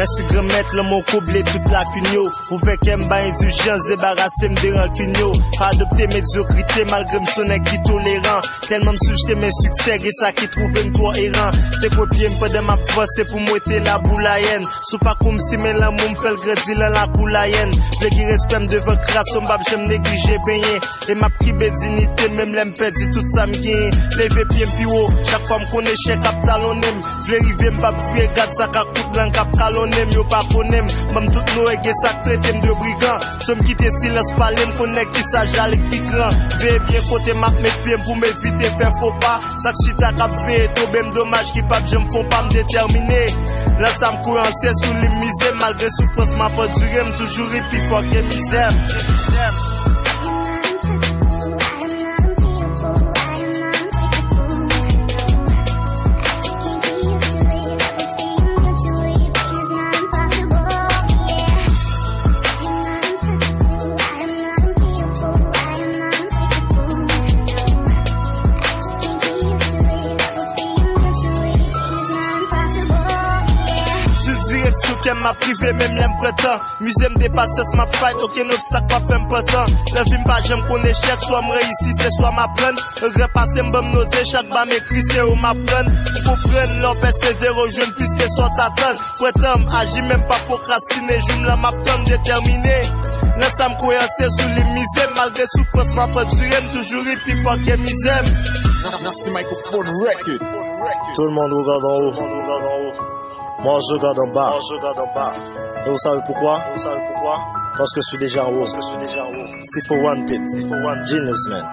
Merci grand maître, mon couple toute la cunio. Ouvert qu'aime ba indulgence, débarrasser me des rancunio. Adopter médiocrité malgré me sonner qui tolérant. Tellement me soucier mes succès, et ça qui trouve une toi errant. C'est copier me de ma voix, c'est pour m'ôter la boule à haine. Sous pas comme si mes l'amour me fait le crédit dans la coule à haine. Les qui respectent devant crasse, on va j'aime négliger baigner. Et ma petite bézinité, même l'aime perdu tout ça me gagne. Lever pied plus haut, chaque fois me connaît chèque cap talonem. V'le river m'pa prier, garde ça ka coup blanc cap calonem. Yo pas connaîm, même tout nous et ça traité de brigand. Somme quitter silence parler, me connaît qui ça j'allais piquant. Veille bien côté m'a mettre pied pour m'éviter faire faux pas. Ça chita cap fait trop même dommage qui pas j'aime font pas me déterminer. Là ça me coincer sous les misères malgré souffrance m'a pas duré, me toujours et puis fort que misère. Sous qu'elle m'a privé, même l'aime prétend. Musée me dépasse, m'a fight, aucun obstacle pas fait m'prétend. La vie m'pas, j'aime qu'on échec, soit me réussir, c'est soit m'apprendre. Regret passé, m'bam nausée, chaque bas m'écrit, c'est où m'apprendre. Pour prendre l'or, persévérer aux jeunes, puisque soit t'attendre. Prétend, agis même pas procrastiner, je me la m'apprendre, déterminé. Là, ça me coincer sous les misères, malgré souffrance, m'a pas duré, toujours et puis fort que misère. Merci Microphone Record. Tout le monde regarde en haut. Moi je regarde en bas. Et vous savez pourquoi? Parce que je suis déjà en haut. S'il faut one pit, Genius man.